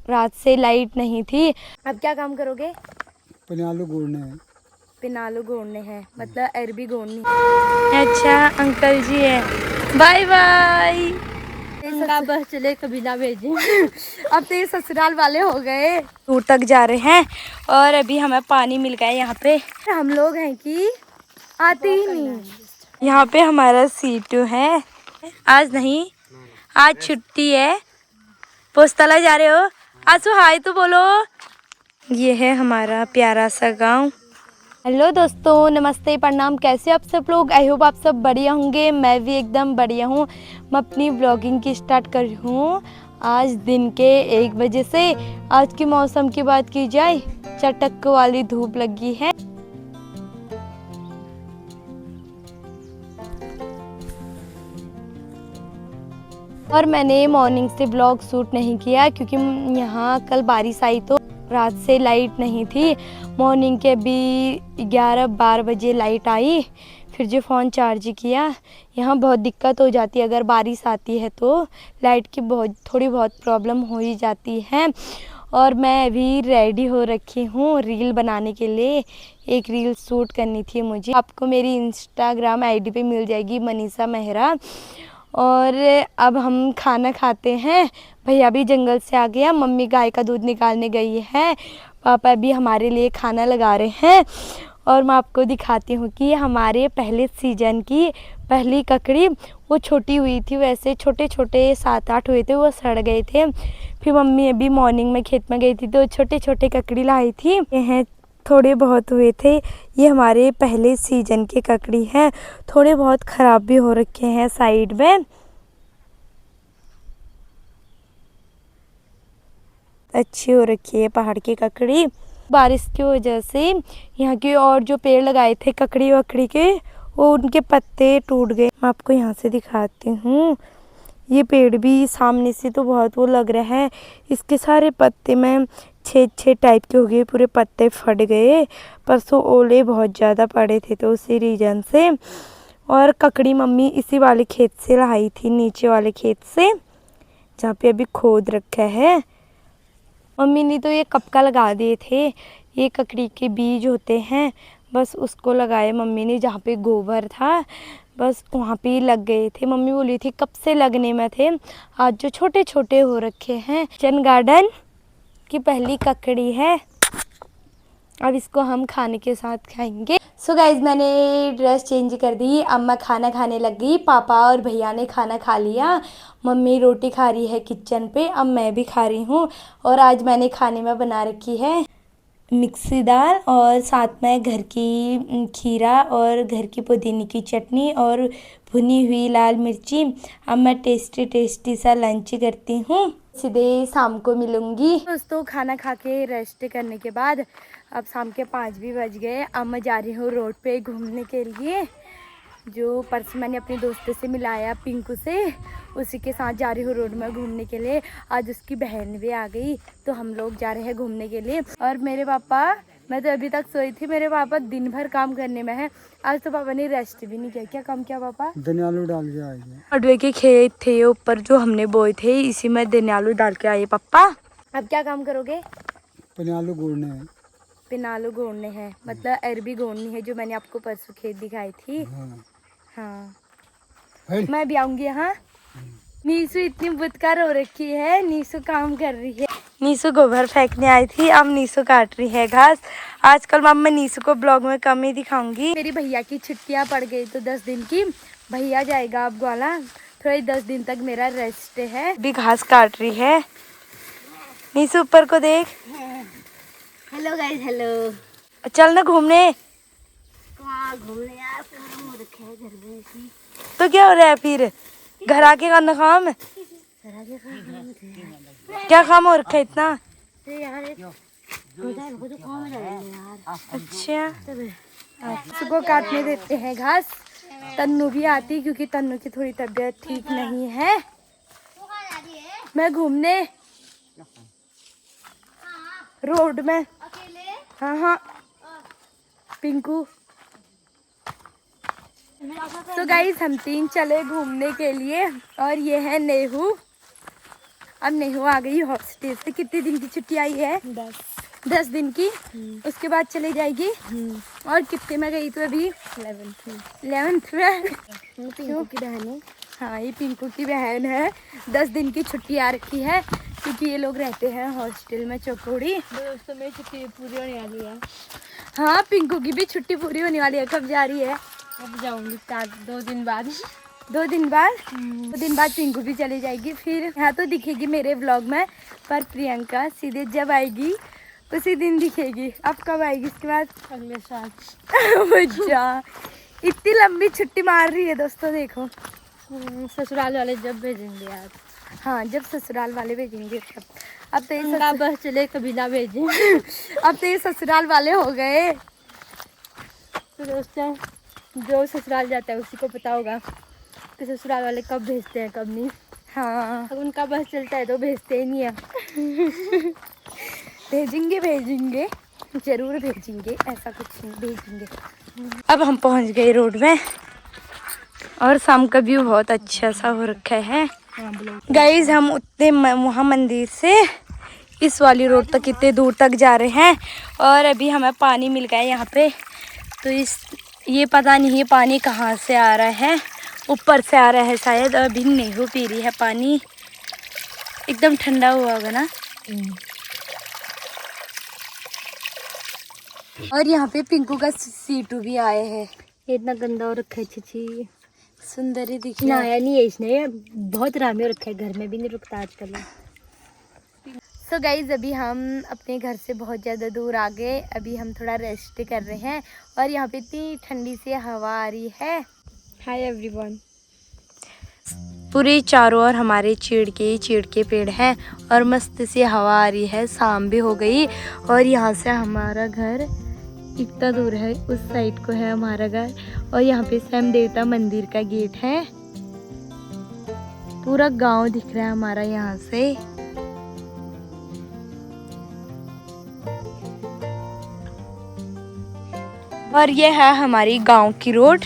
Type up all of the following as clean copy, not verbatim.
रात से लाइट नहीं थी। अब क्या काम करोगे? पिनालू घूरने हैं। पिनालू घोड़ने हैं, मतलब अरबी घोड़नी। अच्छा अंकल जी है, बाय बाय। बस चले कभी ना भेजे। अब तो ये ससुराल वाले हो गए, दूर तक जा रहे हैं और अभी हमें पानी मिल गया यहाँ पे। हम लोग हैं कि आते ही नहीं। यहाँ पे हमारा सीटू है, आज नहीं, आज छुट्टी है। पोस्तला जा रहे हो? आसू हाय तो बोलो। ये है हमारा प्यारा सा गांव। हेलो दोस्तों, नमस्ते, प्रणाम। कैसे आप सब लोग? आई होप आप सब बढ़िया होंगे। मैं भी एकदम बढ़िया हूँ। मैं अपनी ब्लॉगिंग की स्टार्ट कर रही हूँ आज दिन के 1 बजे से। आज के मौसम की बात की जाए, चटक वाली धूप लगी है। और मैंने मॉर्निंग से ब्लॉग शूट नहीं किया क्योंकि यहाँ कल बारिश आई तो रात से लाइट नहीं थी। मॉर्निंग के भी 11-12 बजे लाइट आई, फिर जो फ़ोन चार्ज किया। यहाँ बहुत दिक्कत हो जाती है, अगर बारिश आती है तो लाइट की थोड़ी बहुत प्रॉब्लम हो ही जाती है। और मैं अभी रेडी हो रखी हूँ रील बनाने के लिए। एक रील शूट करनी थी मुझे, आपको मेरी इंस्टाग्राम आईडी पे मिल जाएगी, मनीषा मेहरा। और अब हम खाना खाते हैं। भैया भी जंगल से आ गया, मम्मी गाय का दूध निकालने गई है, पापा भी हमारे लिए खाना लगा रहे हैं। और मैं आपको दिखाती हूँ कि हमारे पहले सीजन की पहली ककड़ी, वो छोटी हुई थी, वैसे छोटे छोटे 7-8 हुए थे, वो सड़ गए थे। फिर मम्मी अभी मॉर्निंग में खेत में गई थी तो छोटे छोटे ककड़ी लाई थी। ये हैं, थोड़े बहुत हुए थे। ये हमारे पहले सीजन के ककड़ी हैं, थोड़े बहुत ख़राब भी हो रखे हैं साइड में। अच्छी हो रखी है पहाड़ की ककड़ी। बारिश की वजह से यहाँ के और जो पेड़ लगाए थे ककड़ी वकड़ी के, वो उनके पत्ते टूट गए। मैं आपको यहाँ से दिखाती हूँ। ये पेड़ भी सामने से तो बहुत वो लग रहा है, इसके सारे पत्ते में छेद टाइप के हो गए, पूरे पत्ते फट गए। परसों ओले बहुत ज़्यादा पड़े थे तो उसी रीजन से। और ककड़ी मम्मी इसी वाले खेत से लाई थी, नीचे वाले खेत से जहाँ पे अभी खोद रखा है। मम्मी ने तो ये कब का लगा दिए थे, ये ककड़ी के बीज होते हैं, बस उसको लगाए मम्मी ने। जहाँ पे गोबर था बस वहाँ पे ही लग गए थे। मम्मी बोली थी कब से लगने में थे, आज जो छोटे छोटे हो रखे हैं। किचन गार्डन की पहली ककड़ी है, अब इसको हम खाने के साथ खाएंगे। सो गाइज, मैंने ड्रेस चेंज कर दी, अब मैं खाना खाने लग गई। पापा और भैया ने खाना खा लिया, मम्मी रोटी खा रही है किचन पे, अब मैं भी खा रही हूँ। और आज मैंने खाने में बना रखी है मिक्सी दाल और साथ में घर की खीरा और घर की पुदीने की चटनी और भुनी हुई लाल मिर्ची। अब मैं टेस्टी सा लंच करती हूँ, सीधे शाम को मिलूंगी। दोस्तों, खाना खा के रेस्ट करने के बाद अब शाम के 5 भी बज गए। अब मैं जा रही हूँ रोड पे घूमने के लिए। जो पर्स मैंने अपने दोस्तों से मिलाया पिंकू से, उसी के साथ जा रही हूँ रोड में घूमने के लिए। आज उसकी बहन भी आ गई तो हम लोग जा रहे हैं घूमने के लिए। और मेरे पापा, मैं तो अभी तक सोई थी, मेरे पापा दिन भर काम करने में है। आज तो पापा ने रेस्ट भी नहीं किया। क्या काम किया पापा? धनियालू डाल के आए हैं। अडवे के खेत थे ऊपर जो हमने बोए थे, इसी में धनियालू डाल के आए पापा। अब क्या काम करोगे? पिनालू घूरने हैं। पिनालू घोड़ने हैं, मतलब अरबी घोड़नी है, जो मैंने आपको परसों खेत दिखाई थी। हाँ, मैं भी आऊंगी। हाँ, नीसू इतनी बुतकार हो रखी है, नीसू काम कर रही है। नीसू गोबर फेंकने आई थी, अब नीसू काट रही है घास। आजकल मैं नीसू को ब्लॉग में कम ही दिखाऊंगी। मेरी भैया की छुट्टियां पड़ गई तो 10 दिन की, भैया जाएगा अब ग्वाला, थोड़ी 10 दिन तक मेरा रेस्ट है। भी घास काट रही है। नीसू ऊपर को देख। Hello guys, hello. चल ना घूमने। कहाँ घूमने यार, काम हो रखा है घर में ऐसी। तो क्या हो रहा है फिर? घर आके करना काम? क्या काम हो रखा है इतना? यार वो तो काम है यार। अच्छा, इसको काटने देते हैं घास। तन्नू भी आती क्योंकि तन्नू की थोड़ी तबीयत ठीक नहीं है। मैं घूमने रोड में। हाँ हाँ पिंकू। तो गाइस, हम 3 चले घूमने के लिए और ये है नेहू। अब नेहू आ गई हॉस्टल से। कितने दिन की छुट्टी आई है? 10 दिन की। उसके बाद चले जाएगी। और कितने में गई तू अभी? 11th में। पिंकू की बहन है। हाँ, ये पिंकू की बहन है। 10 दिन की छुट्टी आ रखी है क्योंकि ये लोग रहते हैं हॉस्टल में चौकोड़ी। दोस्तों मेरी छुट्टी पूरी होने वाली है। हाँ, पिंकू की भी छुट्टी पूरी होने वाली है। कब जा रही है? अब जाऊंगी 2 दिन बाद। 2 दिन बाद? 2 दिन बाद पिंकू भी चली जाएगी। फिर यहाँ तो दिखेगी मेरे व्लॉग में, पर प्रियंका सीधे जब आएगी उसी दिन दिखेगी। अब कब आएगी इसके बाद? अगले साल। अच्छा, इतनी लंबी छुट्टी मार रही है दोस्तों, देखो। ससुराल वाले जब भेजेंगे यार। हाँ, जब ससुराल वाले भेजेंगे तब। अब तो ये उनका बस चले कभी ना भेजें। अब तो ये ससुराल वाले हो गए। तो दोस्तों जो ससुराल जाता है उसी को पता होगा कि ससुराल वाले कब भेजते हैं कब नहीं। हाँ, अब उनका बस चलता है तो भेजते ही नहीं है। भेजेंगे जरूर भेजेंगे, ऐसा कुछ नहीं, भेजेंगे। अब हम पहुंच गए रोड में और शाम का व्यू बहुत अच्छा सा हो रखा है। गाइज हम उतने वहाँ मंदिर से इस वाली रोड तक कितने दूर तक जा रहे हैं और अभी हमें पानी मिल गया है यहाँ पे। तो ये पता नहीं ये पानी कहाँ से आ रहा है, ऊपर से आ रहा है शायद। अभी नहीं पी रही है पानी, एकदम ठंडा हुआ होगा ना। और यहाँ पे पिंकू का सीटू भी आए हैं। इतना गंदा हो रखा है, छी सुंदर ही दिख रहा है। नहाया नहीं है इसने, बहुत आराम हो रखा है, घर में भी नहीं रुकता आजकल। सो गाइज अभी हम अपने घर से बहुत ज़्यादा दूर आ गए। अभी हम थोड़ा रेस्ट कर रहे हैं और यहाँ पे इतनी ठंडी सी हवा आ रही है। Hi everyone. पूरे चारों ओर हमारे चीड़ के पेड़ हैं और मस्त सी हवा आ रही है। शाम भी हो गई और यहाँ से हमारा घर इतना दूर है, उस साइड को है हमारा घर। और यहाँ पे सैम देवता मंदिर का गेट है। पूरा गांव दिख रहा है हमारा यहाँ से। और ये है हमारी गांव की रोड।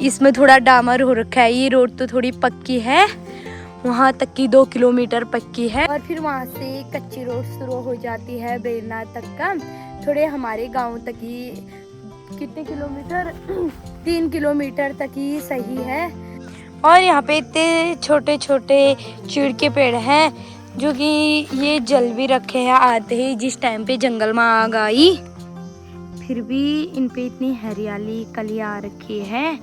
इसमें थोड़ा डामर हो रखा है, ये रोड तो थोड़ी पक्की है, वहाँ तक की 2 किलोमीटर पक्की है। और फिर वहाँ से कच्ची रोड शुरू हो जाती है बेरना तक का। थोड़े हमारे गांव तक ही कितने किलोमीटर 3 किलोमीटर तक ही सही है। और यहाँ पे इतने छोटे छोटे चीड़ के पेड़ हैं जो कि ये जल भी रखे हैं आते ही जिस टाइम पे जंगल में आग आई, फिर भी इन पे इतनी हरियाली कलियां आ रखी है।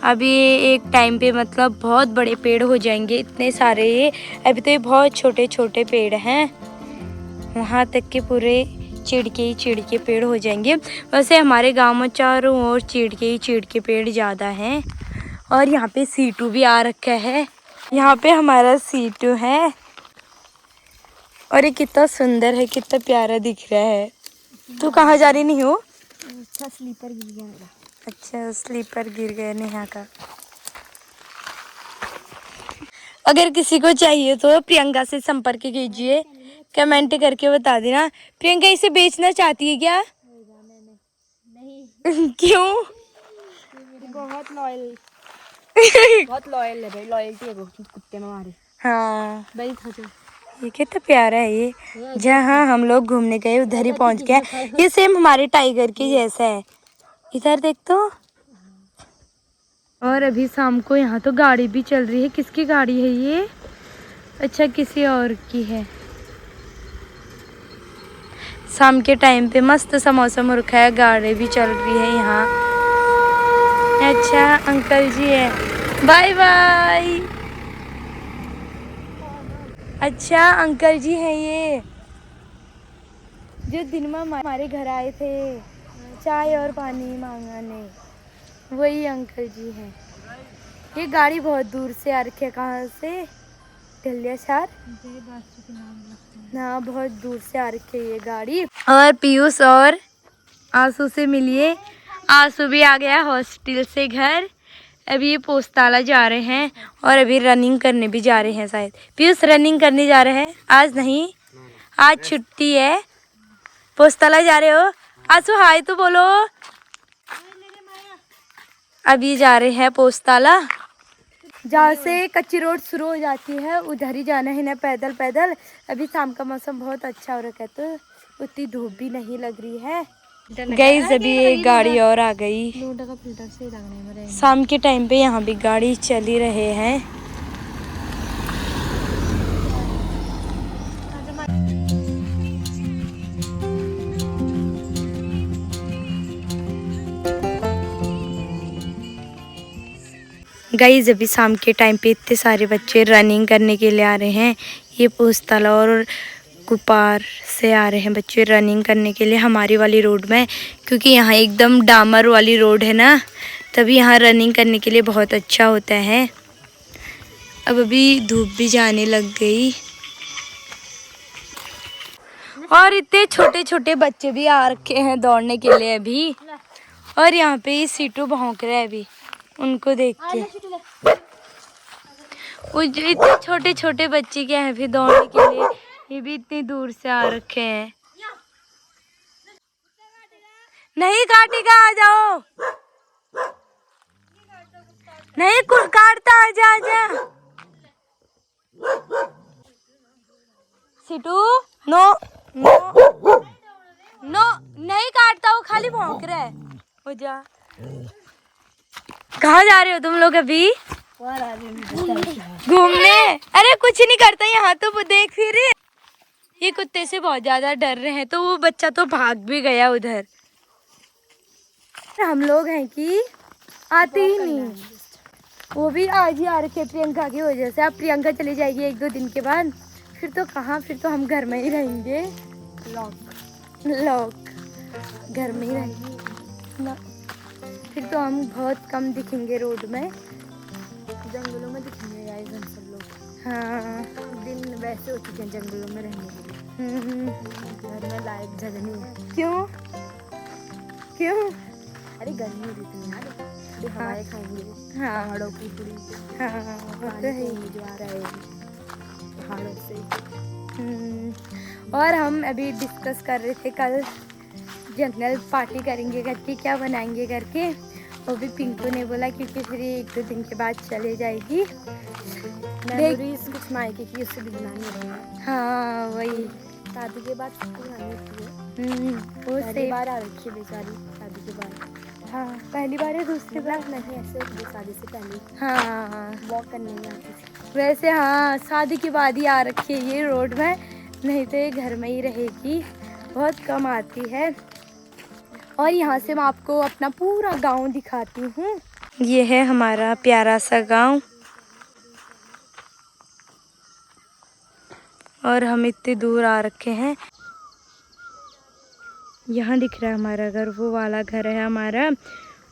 अभी एक टाइम पे मतलब बहुत बड़े पेड़ हो जाएंगे, इतने सारे। अभी तो ये बहुत छोटे छोटे पेड़ हैं, वहाँ तक के पूरे चीड़ के पेड़ हो जाएंगे। वैसे हमारे गांव में चारों ओर चीड़ के पेड़ ज़्यादा हैं। और यहाँ पे सीटू भी आ रखा है। यहाँ पे हमारा सीटू है और ये कितना सुंदर है, कितना प्यारा दिख रहा है। तू कहाँ जा रही नहीं हो? अच्छा स्लीपर गिर गया मेरा। अच्छा स्लीपर गिर गया नेहा का। अगर किसी को चाहिए तो प्रियंका से संपर्क कीजिए, कमेंट करके बता देना। प्रियंका इसे बेचना चाहती है क्या? नहीं। क्यों? बहुत लॉयल बहुत लॉयल है भाई, लॉयल्टी है बहुत कुत्ते में हमारे। हाँ, भाई सोचो ये कितना प्यारा है। ये जहाँ हम लोग घूमने गए उधर ही पहुँच गया। ये सेम हमारे टाइगर के जैसा है। इधर देख तो। और अभी शाम को यहाँ तो गाड़ी भी चल रही है। किसकी गाड़ी है ये? अच्छा किसी और की है। शाम के टाइम पे मस्त सा मौसम हो रखा है, गाड़ी भी चल रही है यहाँ। अच्छा अंकल जी है, बाय बाय। अच्छा अंकल जी हैं ये जो दिन में हमारे घर आए थे चाय और पानी मांगने, वही अंकल जी हैं। ये गाड़ी बहुत दूर से आ रखी है। कहाँ से? ढलियासार। हाँ, बहुत दूर से आ रखी है ये गाड़ी। और पीयूष और आंसू से मिलिए। आंसू भी आ गया हॉस्टल से घर। अभी ये पोस्ताला जा रहे हैं और अभी रनिंग करने भी जा रहे हैं शायद। पीयूष रनिंग करने जा रहे हैं? आज नहीं, आज छुट्टी है। पोस्ताला जा रहे हो? आंसू हाय तो बोलो। अभी जा रहे हैं पोस्ताला। जहाँ से कच्ची रोड शुरू हो जाती है उधर ही जाना है ना, पैदल पैदल। अभी शाम का मौसम बहुत अच्छा हो रखा है तो उतनी धूप भी नहीं लग रही है। गाइस अभी एक गाड़ी और आ गई। शाम के टाइम पे यहाँ भी गाड़ी चल ही रहे हैं। गाइस अभी शाम के टाइम पे इतने सारे बच्चे रनिंग करने के लिए आ रहे हैं। ये पूस्तला और कुपार से आ रहे हैं बच्चे रनिंग करने के लिए हमारी वाली रोड में, क्योंकि यहाँ एकदम डामर वाली रोड है ना, तभी यहाँ रनिंग करने के लिए बहुत अच्छा होता है। अब अभी धूप भी जाने लग गई और इतने छोटे छोटे बच्चे भी आ रखे हैं दौड़ने के लिए अभी। और यहाँ पे ये सीटू भौंक रहे हैं अभी उनको देख के। वो जो इतने छोटे छोटे बच्चे क्या है फिर दौड़ने के लिए, ये भी इतनी दूर से आ रखे हैं। नहीं काटेगा, आ जाओ। नहीं कुछ काटता, आजा आजा। सिटू नो नो नो, नहीं काटता, वो खाली भौंक रहा है। हो जा। कहाँ जा रहे हो तुम लोग अभी? घूमने? अरे कुछ नहीं करता यहाँ तो देख फिर। ये कुत्ते से बहुत ज्यादा डर रहे हैं तो वो बच्चा तो भाग भी गया उधर। हम लोग हैं कि आते ही नहीं, वो भी आज ही आ रखे प्रियंका की वजह से। अब प्रियंका चली जाएगी 1-2 दिन के बाद, फिर तो कहाँ, फिर तो हम घर में ही रहेंगे। लॉक घर में ही रहेंगे ना, फिर तो हम बहुत कम दिखेंगे रोड में, जंगलों में दिखेंगे गाइस हम सब लोग। हाँ दिन वैसे हो चुके हैं जंगलों में रहने के लिए। घर में लायक जगह नहीं है। क्यों क्यों? अरे गर्मी होती है यार, थोड़ी हवाएं खाएंगे। हाँ पहाड़ों की पूरी। हाँ वो तो है, जो आ रहा है पहाड़ों से। और हम अभी डिस्कस कर रहे थे कल जनरल पार्टी करेंगे करके, क्या बनाएंगे करके। वो भी पिंकू ने बोला क्योंकि फिर 1-2 दिन के बाद चले जाएगी। मेमोरीज कुछ मायके की उससे भी बनानी है। हाँ वही, शादी के बाद बनानी होती है। वो पहली बार आ रखी है बेचारी शादी के बाद। हाँ पहली बार है, दूसरी बार नहीं, ऐसे शादी से पहले। हाँ वॉक करने में आती थी वैसे। हाँ शादी के बाद ही आ रखी है ये रोड में, नहीं तो ये घर में ही रहेगी, बहुत कम आती है। और यहाँ से मैं आपको अपना पूरा गांव दिखाती हूँ। ये है हमारा प्यारा सा गांव और हम इतने दूर आ रखे हैं। यहाँ दिख रहा है हमारा घर, वो वाला घर है हमारा।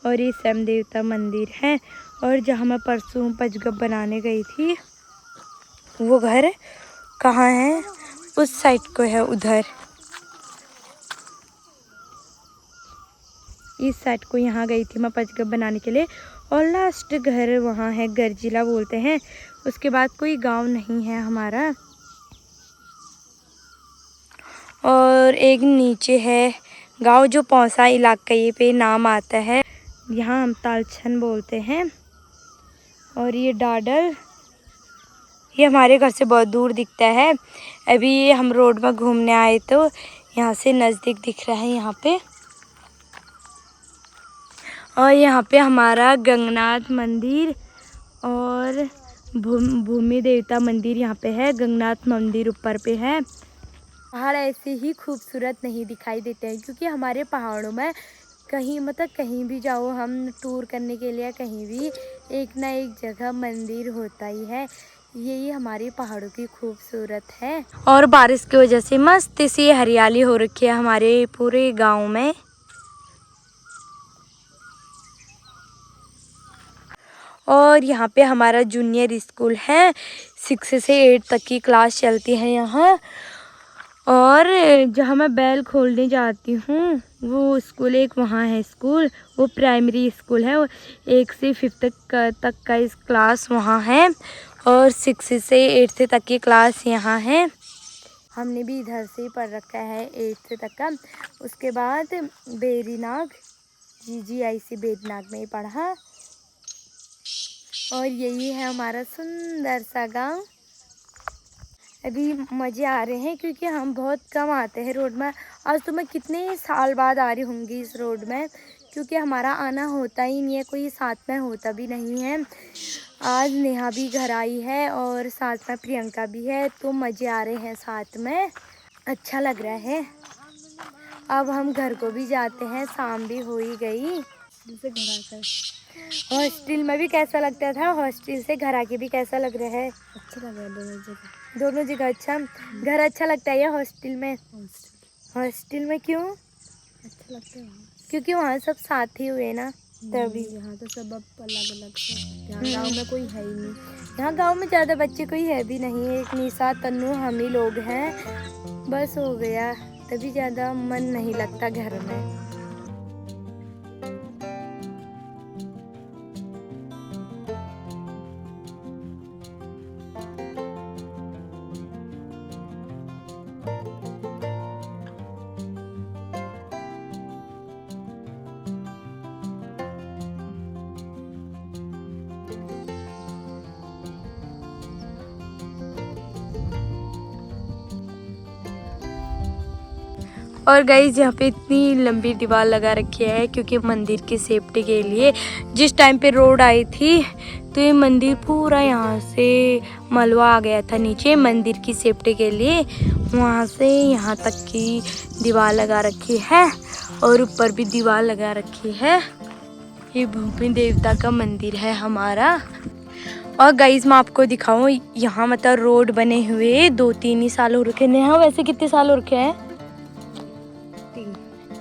और ये सम देवता मंदिर है। और जहाँ मैं परसों पचगप बनाने गई थी वो घर कहाँ है, उस साइड को है, उधर इस साइड को। यहाँ गई थी मैं पचगप बनाने के लिए। और लास्ट घर वहाँ है, गर्जिला बोलते हैं। उसके बाद कोई गांव नहीं है हमारा। और एक नीचे है गांव जो पौसा इलाके पे नाम आता है, यहाँ हम तालछन बोलते हैं। और ये डाडल, ये हमारे घर से बहुत दूर दिखता है। अभी ये हम रोड में घूमने आए तो यहाँ से नज़दीक दिख रहा है यहाँ पे। और यहाँ पे हमारा गंगनाथ मंदिर और भूमि देवता मंदिर यहाँ पे है। गंगनाथ मंदिर ऊपर पे है। पहाड़ ऐसे ही खूबसूरत नहीं दिखाई देते हैं, क्योंकि हमारे पहाड़ों में कहीं मतलब कहीं भी जाओ हम टूर करने के लिए, कहीं भी एक ना एक जगह मंदिर होता ही है। यही हमारी पहाड़ों की खूबसूरत है। और बारिश की वजह से मस्त सी हरियाली हो रखी है हमारे पूरे गांव में। और यहाँ पे हमारा जूनियर स्कूल है, 6 से 8 तक की क्लास चलती है यहाँ। और जहाँ मैं बैल खोलने जाती हूँ वो स्कूल एक वहाँ है स्कूल, वो प्राइमरी स्कूल है। 1 से 5 तक का इस क्लास वहाँ है। और 6 से 8 तक की क्लास यहाँ है। हमने भी इधर से ही पढ़ रखा है 8 तक का। उसके बाद बेरीनाग GGIC बेरीनाग में ही पढ़ा। और यही है हमारा सुंदर सा गांव। अभी मज़े आ रहे हैं क्योंकि हम बहुत कम आते हैं रोड में। आज तो मैं कितने साल बाद आ रही होंगी इस रोड में, क्योंकि हमारा आना होता ही नहीं है, कोई साथ में होता भी नहीं है। आज नेहा भी घर आई है और साथ में प्रियंका भी है, तो मज़े आ रहे हैं साथ में, अच्छा लग रहा है। अब हम घर को भी जाते हैं, शाम भी हो ही गई। जैसे घर आकर हॉस्टल में भी कैसा लगता था, हॉस्टल से घर आके भी कैसा लग रहा है? अच्छा लग रहा है दोनों जगह। दोनों जगह अच्छा। घर अच्छा लगता है या हॉस्टल में? हॉस्टल में क्यों? अच्छा लगता है क्योंकि वहाँ सब साथी हुए ना, तभी। यहाँ तो सब अब अलग अलग से, यहाँ गाँव में कोई है ही नहीं। यहाँ गांव में ज़्यादा बच्चे कोई है भी नहीं, एक निशा तन्नू हम ही लोग हैं, बस हो गया। तभी ज़्यादा मन नहीं लगता घर में। और गाइस यहाँ पे इतनी लंबी दीवार लगा रखी है क्योंकि मंदिर की सेफ्टी के लिए। जिस टाइम पे रोड आई थी तो ये मंदिर पूरा यहाँ से मलबा आ गया था नीचे, मंदिर की सेफ्टी के लिए वहाँ से यहाँ तक की दीवार लगा रखी है और ऊपर भी दीवार लगा रखी है। ये भूमि देवता का मंदिर है हमारा। और गाइस मैं आपको दिखाऊं, यहाँ मतलब रोड बने हुए 2-3 ही साल हो रखे हैं। वैसे कितने साल हो रखे हैं?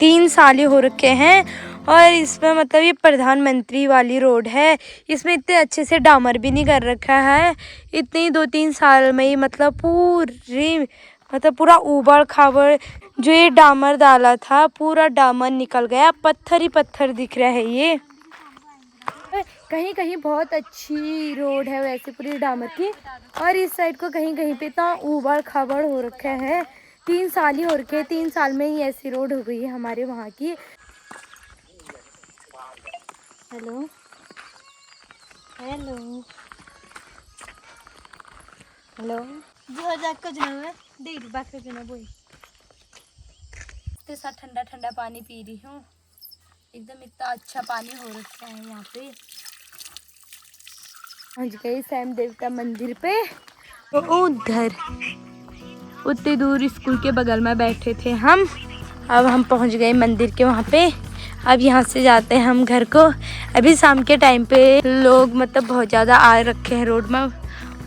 3 साल ही हो रखे हैं। और इसमें मतलब ये प्रधानमंत्री वाली रोड है, इसमें इतने अच्छे से डामर भी नहीं कर रखा है। इतने 2-3 साल में ही मतलब पूरा उबड़ खाबड़ जो ये डामर डाला था, पूरा डामर निकल गया, पत्थर ही पत्थर दिख रहा है। ये कहीं कहीं बहुत अच्छी रोड है वैसे पूरी डामर की, और इस साइड को कहीं कहीं पे तो उबड़ खाबड़ हो रखा है। 3 साल ही हो रखे हैं, 3 साल में ही ऐसी रोड हो गई है हमारे वहाँ की। हेलो हेलो हेलो जी हो जा कुछ ना है देख बात कर ना बोई के साथ ठंडा ठंडा पानी पी रही हूँ। एकदम इतना अच्छा पानी हो रखा है यहाँ पे। पहुँच गए सैम देवता मंदिर पे। उधर उतनी दूर स्कूल के बगल में बैठे थे हम, अब हम पहुँच गए मंदिर के वहाँ पे। अब यहाँ से जाते हैं हम घर को। अभी शाम के टाइम पे लोग मतलब बहुत ज़्यादा आ रखे हैं, रोड में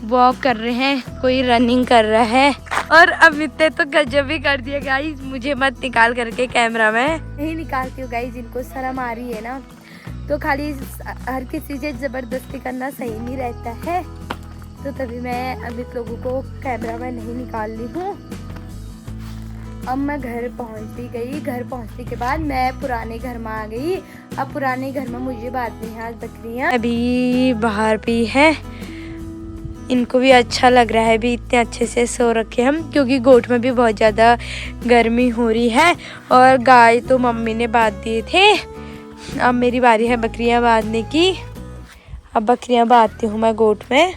वॉक कर रहे हैं, कोई रनिंग कर रहा है। और अमित ने तो गजब ही कर दिया गाइस, मुझे मत निकाल करके कैमरा में। नहीं निकालती हूँ गाइस, इनको शर्म आ रही है ना, तो खाली हर किसी से ज़बरदस्ती करना सही नहीं रहता है, तो तभी मैं अमित लोगों को कैमरा में नहीं निकाल रही हूँ। अब मैं घर पहुँचती गई, घर पहुँचने के बाद मैं पुराने घर में आ गई। अब पुराने घर में मुझे बांधनी है आज बकरियाँ। अभी बाहर भी है, इनको भी अच्छा लग रहा है, भी इतने अच्छे से सो रखे हम, क्योंकि गोठ में भी बहुत ज़्यादा गर्मी हो रही है। और गाय तो मम्मी ने बांध दिए थे, अब मेरी बारी है बकरियाँ बांधने की। अब बकरियाँ बांधती हूँ मैं गोठ में।